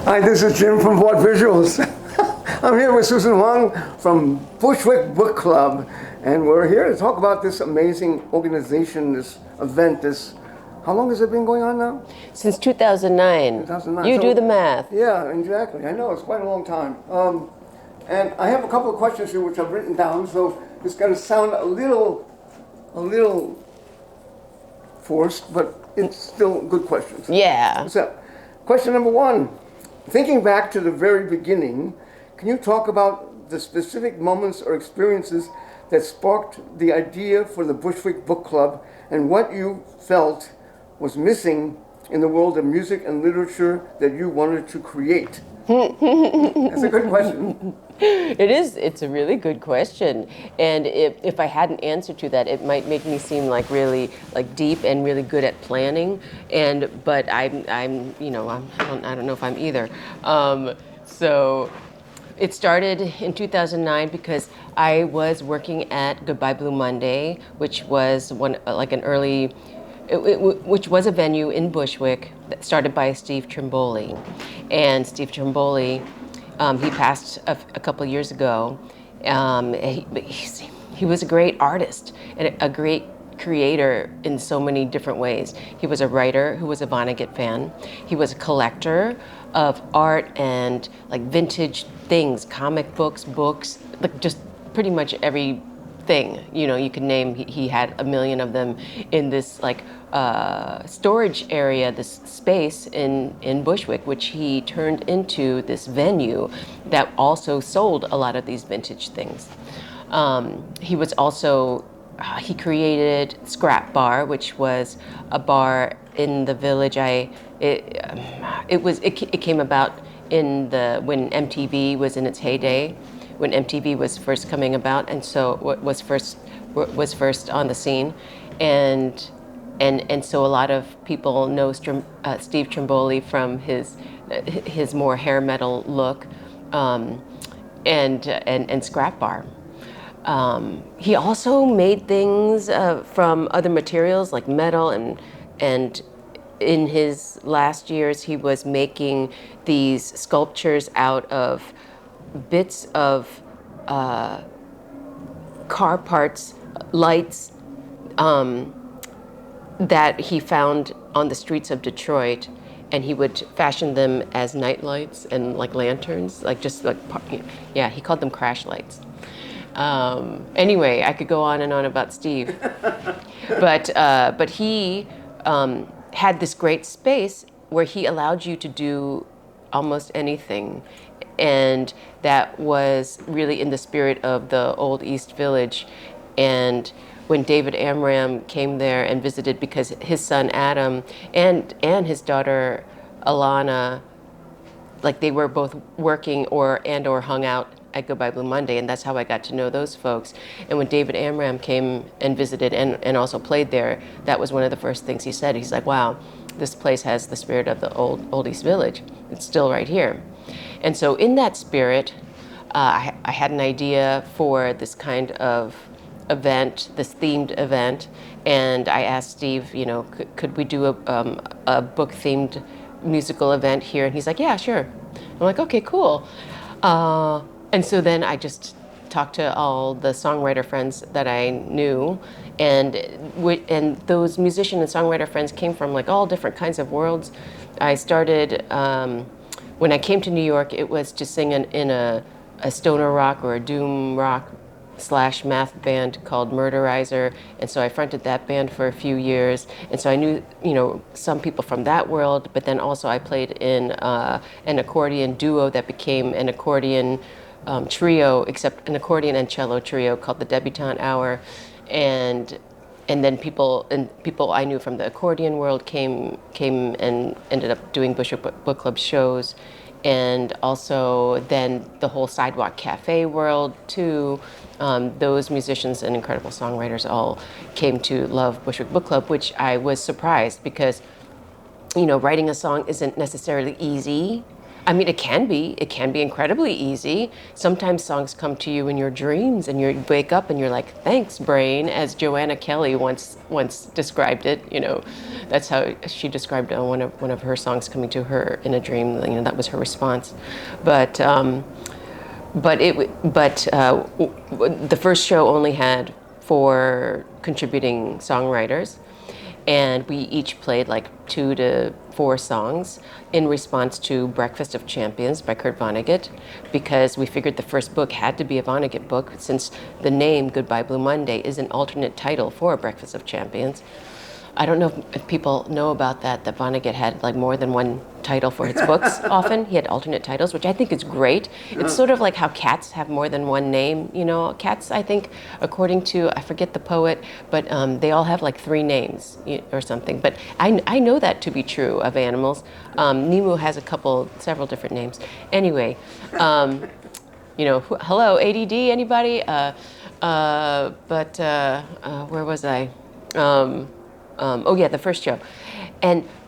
Hi, this is Jim from Vought Visuals. I'm here with Susan Hwang from Bushwick Book Club, and we're here to talk about this amazing organization, this event, how long has it been going on now? Since 2009. 2009. You do the math. Yeah, exactly. I know, it's quite a long time. And I have a couple of questions here which I've written down, so it's going to sound a little forced, but it's still good questions. Yeah. So, question number one. Thinking back to the very beginning, can you talk about the specific moments or experiences that sparked the idea for the Bushwick Book Club and what you felt was missing in the world of music and literature that you wanted to create? That's a good question. It is. It's a really good question. And if I had an answer to that, it might make me seem like really deep and really good at planning. But I don't know if I'm either. So it started in 2009 because I was working at Goodbye Blue Monday, which was which was a venue in Bushwick that started by Steve Trimboli. And Steve Trimboli, he passed a couple of years ago. He was a great artist and a great creator in so many different ways. He was a writer who was a Vonnegut fan. He was a collector of art and vintage things, comic books, just pretty much everything you could name. He had a million of them in this storage area, this space in Bushwick, which he turned into this venue that also sold a lot of these vintage things. He was also he created Scrap Bar, which was a bar in the village. It came about when MTV was in its heyday, when MTV was first coming about, and so was first on the scene, and so a lot of people know Steve Trimboli from his more hair metal look, and Scrap Bar. He also made things from other materials like metal, and in his last years he was making these sculptures out of bits of car parts, lights that he found on the streets of Detroit, and he would fashion them as night lights and lanterns, he called them crash lights. Anyway, I could go on and on about Steve, but he had this great space where he allowed you to do almost anything, and that was really in the spirit of the old East Village. And when David Amram came there and visited, because his son Adam and his daughter Alana, they were both working or hung out at Goodbye Blue Monday, and that's how I got to know those folks. And when David Amram came and visited and also played there, that was one of the first things he said. He's like, wow, this place has the spirit of the old East Village. It's still right here. And so in that spirit, I had an idea for this kind of event, this themed event, and I asked Steve, could we do a book-themed musical event here? And he's like, yeah, sure. I'm like, okay, cool. And so then I just talked to all the songwriter friends that I knew, and those musician and songwriter friends came from all different kinds of worlds. I started, when I came to New York, it was to sing in a stoner rock or a doom rock / math band called Murderizer, and so I fronted that band for a few years, and so I knew some people from that world. But then also I played in an accordion duo that became an accordion trio, except an accordion and cello trio called the Debutante Hour, and then people I knew from the accordion world came and ended up doing Bushwick Book Club shows. And also then the whole Sidewalk Cafe world too. Those musicians and incredible songwriters all came to love Bushwick Book Club, which I was surprised because, writing a song isn't necessarily easy. I mean, it can be incredibly easy. Sometimes songs come to you in your dreams, and you wake up and you're like, "Thanks, brain," as Joanna Kelly once described it. You know, that's how she described one of her songs coming to her in a dream. You know, that was her response. But the first show only had 4 contributing songwriters, and we each played like 2 to 4 songs in response to Breakfast of Champions by Kurt Vonnegut, because we figured the first book had to be a Vonnegut book, since the name Goodbye Blue Monday is an alternate title for Breakfast of Champions. I don't know if people know about that Vonnegut had like more than one title for his books. Often he had alternate titles, which I think is great. It's sort of like how cats have more than one name. You know, cats, I think, according to, I forget the poet, but they all have like 3 names or something. But I know that to be true of animals. Nemu has several different names. Anyway, you know, hello, ADD, anybody? Where was I? The first show.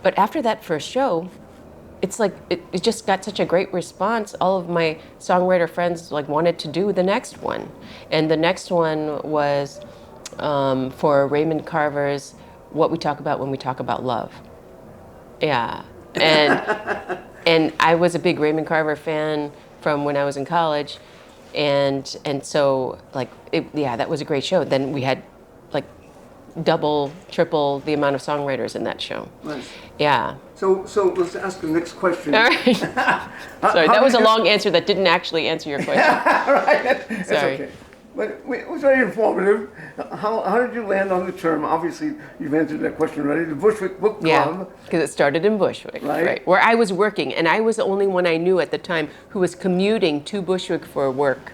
But after that first show, it's like it just got such a great response. All of my songwriter friends like wanted to do the next one. And the next one was for Raymond Carver's What We Talk About When We Talk About Love. Yeah. And I was a big Raymond Carver fan from when I was in college. And so like that was a great show. Then we had like double, triple the amount of songwriters in that show. Nice. Yeah. So let's ask the next question. All right. Sorry, that was a long answer that didn't actually answer your question. Right. That's Sorry. okay. But it was very informative. How did you land on the term? Obviously, you've answered that question already. The Bushwick Book Club. Yeah, because it started in Bushwick, right? Where I was working, and I was the only one I knew at the time who was commuting to Bushwick for work.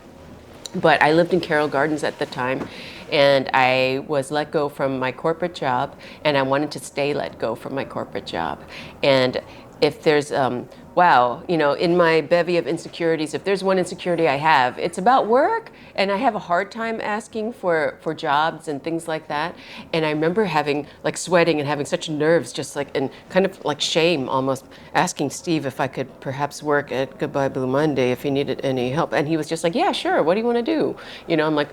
But I lived in Carroll Gardens at the time, and I was let go from my corporate job, and I wanted to stay let go from my corporate job. And if there's, you know, in my bevy of insecurities, if there's one insecurity I have, it's about work, and I have a hard time asking for jobs and things like that. And I remember having, like, sweating and having such nerves, just like, and kind of like shame almost, asking Steve if I could perhaps work at Goodbye Blue Monday if he needed any help. And he was just like, yeah, sure, what do you want to do? You know, I'm like,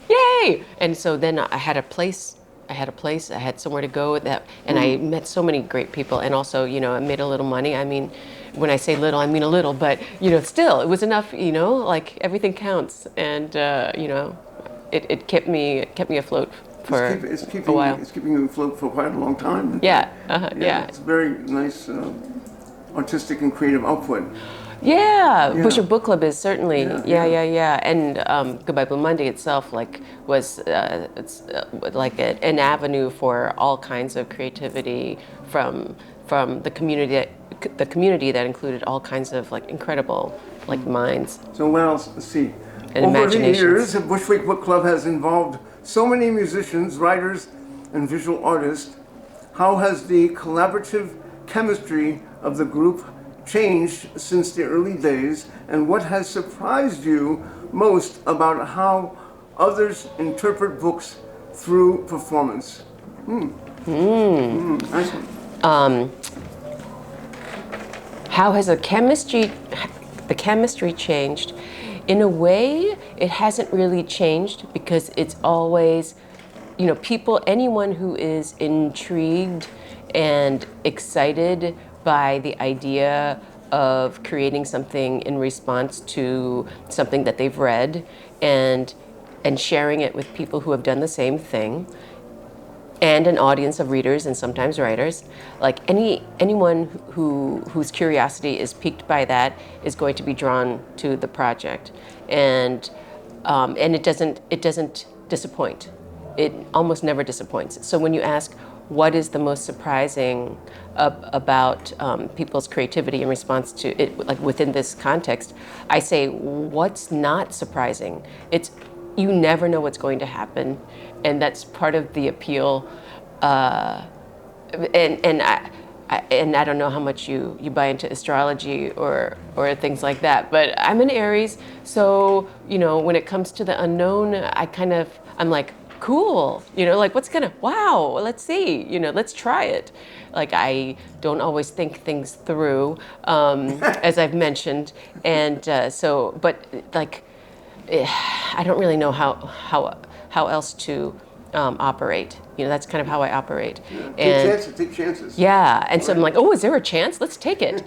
yay! And so then I had a place, I had somewhere to go with that, and I met so many great people, and also, you know, I made a little money. I mean, when I say little, I mean a little, but, you know, still, it was enough, you know, like, everything counts, and, you know, it kept me afloat for a while. It's keeping you afloat for quite a long time. Yeah, yeah. It's a very nice artistic and creative output. Yeah, Bushwick Book Club is certainly, and Goodbye Blue Monday itself, like, was it's like an avenue for all kinds of creativity from the community that included all kinds of like incredible like minds. So what else? Let's see. And over the imaginations. years, the Bushwick Book Club has involved so many musicians, writers, and visual artists. How has the collaborative chemistry of the group changed since the early days, and what has surprised you most about how others interpret books through performance? Nice one. How has the chemistry changed? In a way, it hasn't really changed, because it's always, you know, anyone who is intrigued and excited by the idea of creating something in response to something that they've read, and sharing it with people who have done the same thing, and an audience of readers and sometimes writers. Like anyone whose curiosity is piqued by that is going to be drawn to the project, and it doesn't disappoint. It almost never disappoints. So when you ask, what is the most surprising about people's creativity in response to it, like within this context, I say, what's not surprising? It's, you never know what's going to happen, and that's part of the appeal. And I don't know how much you buy into astrology or things like that, but I'm an Aries, so, you know, when it comes to the unknown, I'm like, cool, like wow, let's see, let's try it. Like, I don't always think things through, as I've mentioned, and but like, I don't really know how else to operate. That's kind of how I operate. Yeah. Take chances. Yeah, and so I'm like, oh, is there a chance? Let's take it.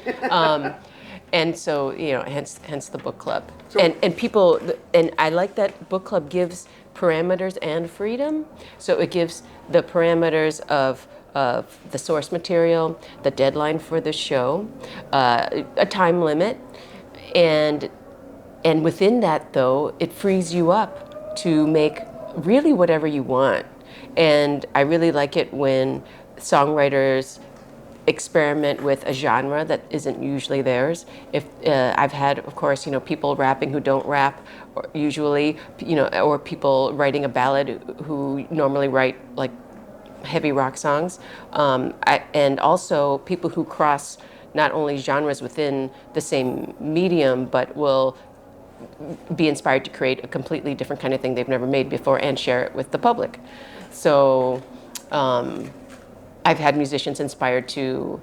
And so, hence the book club. So, and people, and I like that book club gives parameters and freedom. So it gives the parameters of the source material, the deadline for the show, a time limit, and within that, though, it frees you up to make really whatever you want. And I really like it when songwriters experiment with a genre that isn't usually theirs. If I've had, of course, people rapping who don't rap, or usually, or people writing a ballad who normally write like heavy rock songs, and also people who cross not only genres within the same medium, but will be inspired to create a completely different kind of thing they've never made before and share it with the public. So I've had musicians inspired to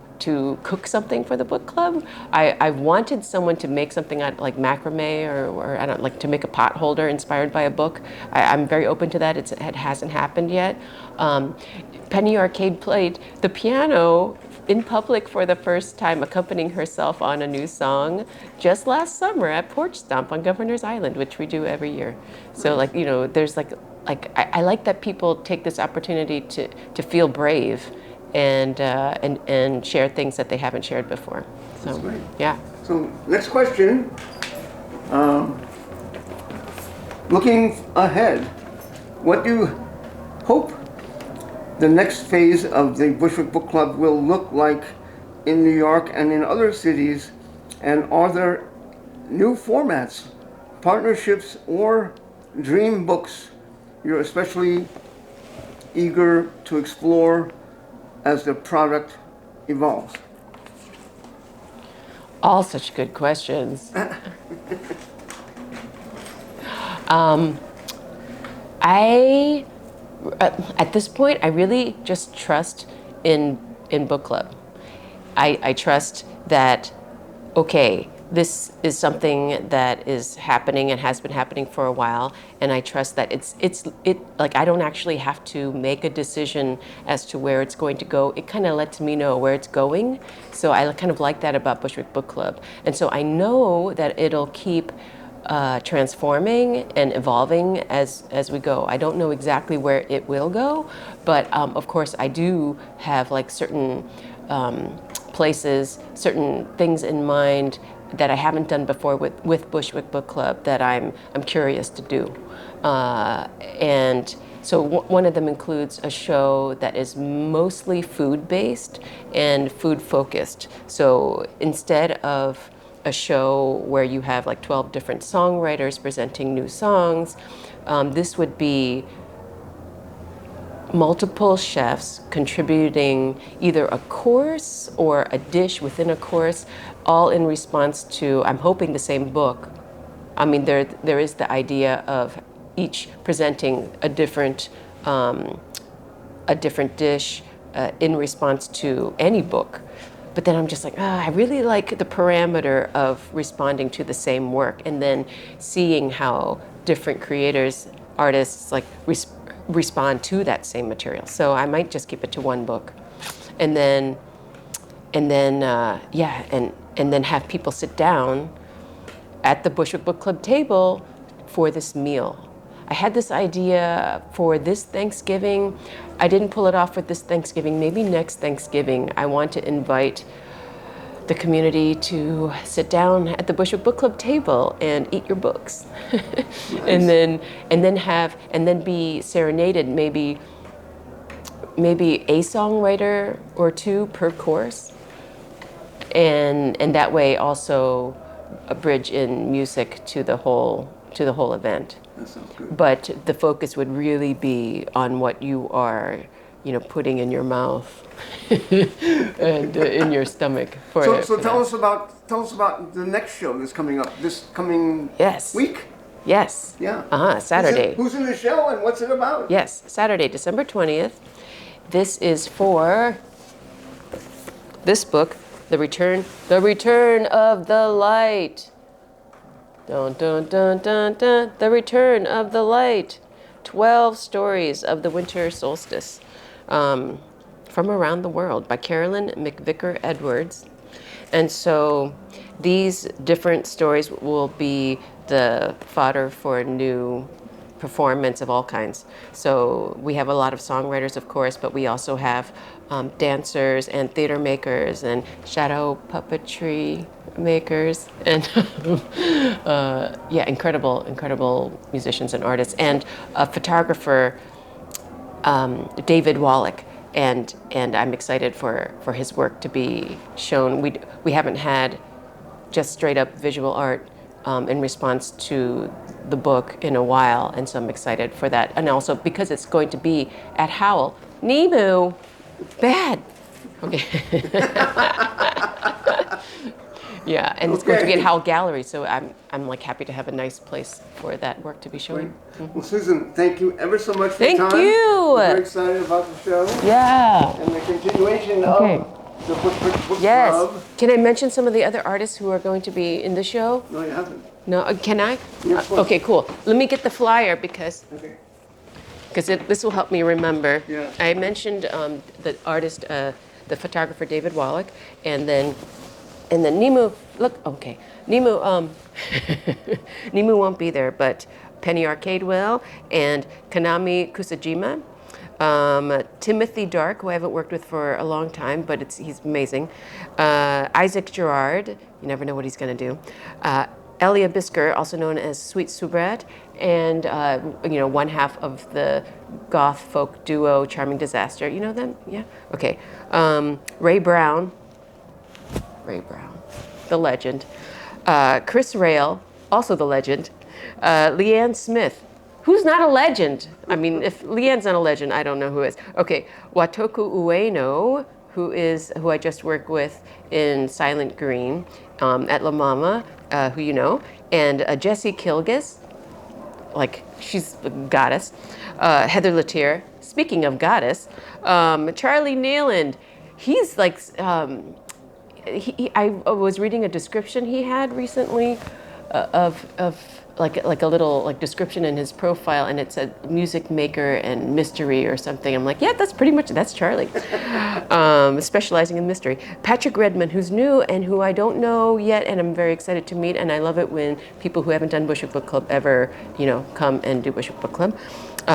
cook something for the book club. I wanted someone to make something out like macrame or I don't like to make a pot holder inspired by a book. I'm very open to that. It hasn't happened yet. Penny Arcade played the piano in public for the first time, accompanying herself on a new song just last summer at Porch Stomp on Governor's Island, which we do every year. So there's I like that people take this opportunity to feel brave and share things that they haven't shared before. So, that's great. Yeah. So next question. Looking ahead, what do you hope the next phase of the Bushwick Book Club will look like in New York and in other cities? And are there new formats, partnerships, or dream books you're especially eager to explore as the product evolves? All such good questions. At this point, I really just trust in book club. I trust that, okay, this is something that is happening and has been happening for a while, and I trust that I don't actually have to make a decision as to where it's going to go. It kind of lets me know where it's going. So I kind of like that about Bushwick Book Club. And so I know that it'll keep transforming and evolving as we go. I don't know exactly where it will go, but of course I do have like certain places, certain things in mind that I haven't done before with Bushwick Book Club that I'm curious to do. And so one of them includes a show that is mostly food-based and food-focused. So instead of a show where you have like 12 different songwriters presenting new songs, this would be multiple chefs contributing either a course or a dish within a course, all in response to, I'm hoping, the same book. I mean, there is the idea of each presenting a different dish in response to any book. But then I'm just like, I really like the parameter of responding to the same work and then seeing how different creators, artists, like respond to that same material. So I might just keep it to one book, and then have people sit down at the Bushwick Book Club table for this meal. I had this idea for this Thanksgiving. I didn't pull it off for this Thanksgiving. Maybe next Thanksgiving, I want to invite the community to sit down at the Bushwick Book Club table and eat your books. Nice. and then be serenaded, maybe a songwriter or two per course. And that way also a bridge in music to the whole event. That sounds good. But the focus would really be on what you are, putting in your mouth and in your stomach So tell us about the next show that's coming up this coming Yes. week. Yes. Yeah. Saturday. Who's in the show and what's it about? Yes, Saturday, December 20th. This is for this book, The Return of the Light. Dun, dun, dun, dun, dun. The Return of the Light. 12 stories of the winter solstice from around the world by Carolyn McVicker Edwards. And so these different stories will be the fodder for new performance of all kinds. So we have a lot of songwriters, of course, but we also have dancers and theater makers and shadow puppetry makers and incredible musicians and artists, and a photographer, David Wallach. And I'm excited for his work to be shown. We haven't had just straight up visual art in response to the book in a while, and so I'm excited for that. And also because it's going to be at Howl. Nemu, bad. Okay. Yeah, and it's going to be at Howl Gallery, so I'm like happy to have a nice place for that work to be shown. Mm-hmm. Well, Susan, thank you ever so much for your time. Thank you. I'm very excited about the show. Yeah. And the continuation of the Bushwick Book Club. Can I mention some of the other artists who are going to be in the show? No, you haven't. No, can I? Yeah, okay, cool. Let me get the flyer because Okay. this will help me remember. Yeah. I mentioned the artist, the photographer David Wallach, and then Nemu. Look, okay, Nemu. Nemu won't be there, but Penny Arcade will, and Kanami Kusajima. Timothy Dark, who I haven't worked with for a long time, but he's amazing. Isaac Gerard, you never know what he's going to do. Elia Bisker, also known as Sweet Subrat, and one half of the goth folk duo Charming Disaster. You know them? Yeah? Okay. Ray Brown, the legend. Chris Rail, also the legend. Leanne Smith, who's not a legend? I mean, if Leanne's not a legend, I don't know who is. Okay, Watoku Ueno, who I just worked with in Silent Green at La Mama, who you know, and Jessie Kilgis, like she's a goddess. Heather Latier, speaking of goddess, Charlie Nealand, he's like, I was reading a description he had recently of like a little like description in his profile, and it said music maker and mystery or something. I'm like, yeah, that's Charlie, specializing in mystery. Patrick Redmond, who's new and who I don't know yet, and I'm very excited to meet. And I love it when people who haven't done Bushwick Book Club ever, come and do Bushwick Book Club.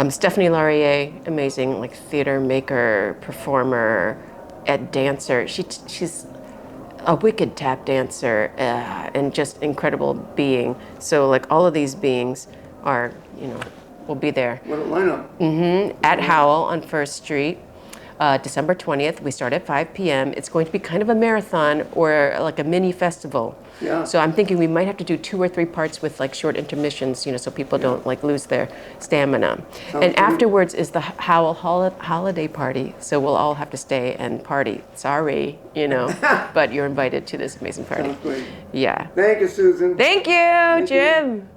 Stephanie Laurier, amazing, like theater maker, performer, dancer. She's a wicked tap dancer and just incredible being. So like all of these beings are, will be there. What a lineup. Mm-hmm. At Howl on First Street, December 20th. We start at 5 p.m. It's going to be kind of a marathon or like a mini festival. Yeah. So I'm thinking we might have to do 2 or 3 parts with like short intermissions, so people don't like lose their stamina. And afterwards is the Howl Holiday Party. So we'll all have to stay and party. Sorry, but you're invited to this amazing party. Sounds great. Yeah. Thank you, Susan. Thank you, Jim.